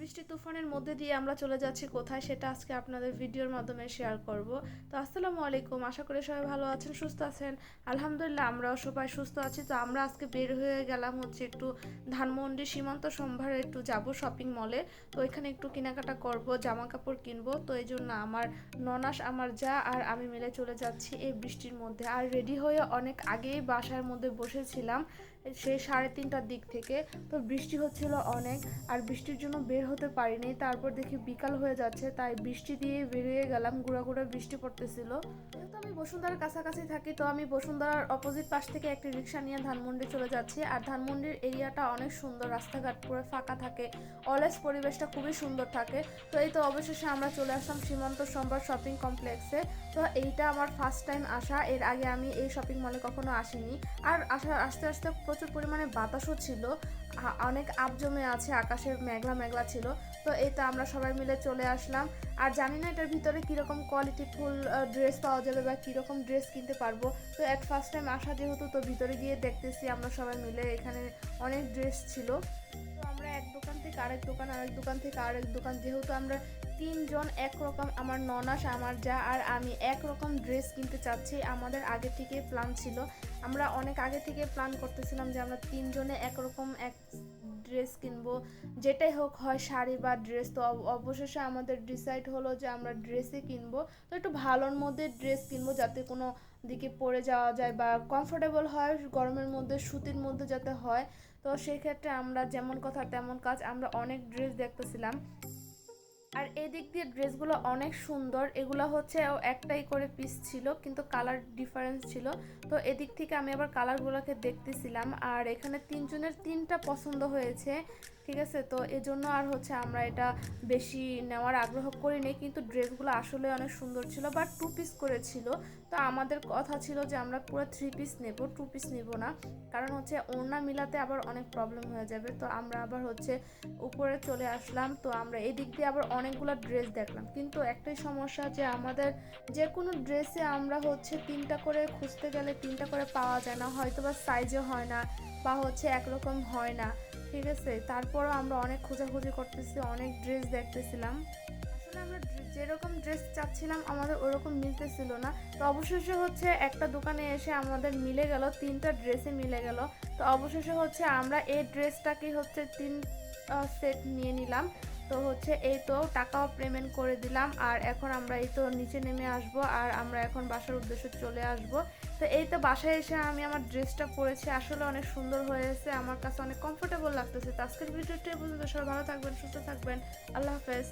বৃষ্টি তুফানের মধ্যে দিয়ে আমরা চলে যাচ্ছি কোথায় সেটা আজকে আপনাদের ভিডিওর মাধ্যমে শেয়ার করব। তো আসসালামু আলাইকুম, আশা করি সবাই ভালো আছেন, সুস্থ আছেন। আলহামদুলিল্লাহ আমরাও সবাই সুস্থ আছি। তো আমরা আজকে বের হয়ে গেলাম হচ্ছে একটু ধানমন্ডি সীমান্ত সম্ভারে একটু যাব শপিং মলে। তো এখানে একটু কেনাকাটা করব, জামা কাপড় কিনবো। তো এই জন্য আমার ননাস, আমার যা আর আমি মিলে চলে যাচ্ছি এই বৃষ্টির মধ্যে। আর রেডি হয়ে অনেক আগেই বাসার মধ্যে বসেছিলাম, সেই 3:30টার দিক থেকে। তো বৃষ্টি হচ্ছিল অনেক, আর বৃষ্টির জন্য বের হতে পারিনি। তারপর দেখি বিকাল হয়ে যাচ্ছে, তাই বৃষ্টি দিয়ে বেরিয়ে গেলাম। গুঁড়া গুঁড়া বৃষ্টি পড়তেছিল। যেহেতু আমি বসুন্ধরার কাছাকাছি থাকি, তো আমি বসুন্ধরার অপোজিট পাশ থেকে একটি রিক্সা নিয়ে ধানমন্ডি চলে যাচ্ছি। আর ধানমন্ডির এরিয়াটা অনেক সুন্দর, রাস্তাঘাট পুরো ফাঁকা থাকে, অলওয়েজ পরিবেশটা খুবই সুন্দর থাকে। তো এই তো অবশেষে আমরা চলে আসলাম সীমান্ত সম্ভার শপিং কমপ্লেক্সে। তো এইটা আমার ফার্স্ট টাইম আসা, এর আগে আমি এই শপিং মলে কখনো আসিনি। আর আস্তে আস্তে প্রচুর পরিমাণে বাতাসও ছিল, অনেক আপ জমে আছে, আকাশের মেঘলা মেঘলা ছিল। তো এই তো আমরা সবাই মিলে চলে আসলাম। আর জানি না এটার ভিতরে কীরকম কোয়ালিটিফুল ড্রেস পাওয়া যাবে বা কীরকম ড্রেস কিনতে পারবো। তো ফার্স্ট টাইম আসা যেহেতু, তো ভিতরে গিয়ে দেখতেছি আমরা সবাই মিলে, এখানে অনেক ড্রেস ছিল। তো আমরা এক দোকান থেকে আরেক দোকান, আরেক দোকান থেকে আরেক দোকান, যেহেতু আমরা তিনজন একরকম, আমার ননাস, আমার যা আর আমি একরকম ড্রেস কিনতে চাচ্ছি। আমাদের আগে থেকে প্ল্যান ছিল, আমরা অনেক আগে থেকে প্ল্যান করতেছিলাম যে আমরা তিনজনে একরকম এক ড্রেস কিনবো, যেটাই হোক, হয় শাড়ি বা ড্রেস। তো অবশেষে আমাদের ডিসাইড হলো যে আমরা ড্রেসই কিনবো। তো একটু ভালোর মধ্যে ড্রেস কিনবো, যাতে কোনো দিকে পরে যাওয়া যায় বা কমফোর্টেবল হয়, গরমের মধ্যে সুতির মধ্যে যাতে হয়। তো সেই ক্ষেত্রে আমরা যেমন কথা তেমন কাজ, আমরা অনেক ড্রেস দেখতেছিলাম। আর এদিক দিয়ে ড্রেসগুলো অনেক সুন্দর, এগুলো হচ্ছে একটাই করে পিস ছিল, কিন্তু কালার ডিফারেন্স ছিল। তো এদিক থেকে আমি আবার কালারগুলোকে দেখতেছিলাম, আর এখানে তিনজনের তিনটা পছন্দ হয়েছে, ঠিক আছে। তো এজন্য আর হচ্ছে আমরা এটা বেশি নেওয়ার আগ্রহ করিনি, কিন্তু ড্রেসগুলো আসলে অনেক সুন্দর ছিল, বাট 2 পিস করে ছিল। তো আমাদের কথা ছিল যে আমরা পুরো 3 পিস নেব, 2 পিস নেব না, কারণ হচ্ছে ওড়না মিলাতে আবার অনেক প্রবলেম হয়ে যাবে। তো আমরা আবার হচ্ছে উপরে চলে আসলাম। তো আমরা এদিক দিয়ে আবার অনেকগুলো ড্রেস দেখলাম, কিন্তু একটাই সমস্যা যে আমাদের যে কোনো ড্রেসে আমরা হচ্ছে তিনটা করে খুঁজতে গেলে তিনটা করে পাওয়া যায় না, হয়তো বা সাইজে হয় না বা হচ্ছে একরকম হয় না, ঠিক আছে। তারপরও আমরা অনেক খোঁজাখুঁজি করতেছি, অনেক ড্রেস দেখতেছিলাম। আসলে আমরা যেরকম ড্রেস চাচ্ছিলাম আমাদের ওরকম মিলতেছিল না। তো অবশেষে হচ্ছে একটা দোকানে এসে আমাদের মিলে গেল, তিনটা ড্রেসে মিলে গেল। তো অবশেষে হচ্ছে আমরা এই ড্রেসটাকে হচ্ছে 3 সেট নিয়ে নিলাম। তো হচ্ছে এই তো টাকাও পেমেন্ট করে দিলাম, আর এখন আমরা এই তো নিচে নেমে আসব, আর আমরা এখন বাসার উদ্দেশ্যে চলে আসব। তো এই তো বাসায় এসে আমি আমার ড্রেসটা পরেছি, আসলে অনেক সুন্দর হয়েছে, আমার কাছে অনেক কমফোর্টেবল লাগতেছে। তো আজকের ভিডিওটা এই পর্যন্ত, সবাই ভালো থাকবেন, সুস্থ থাকবেন, আল্লাহ হাফেজ।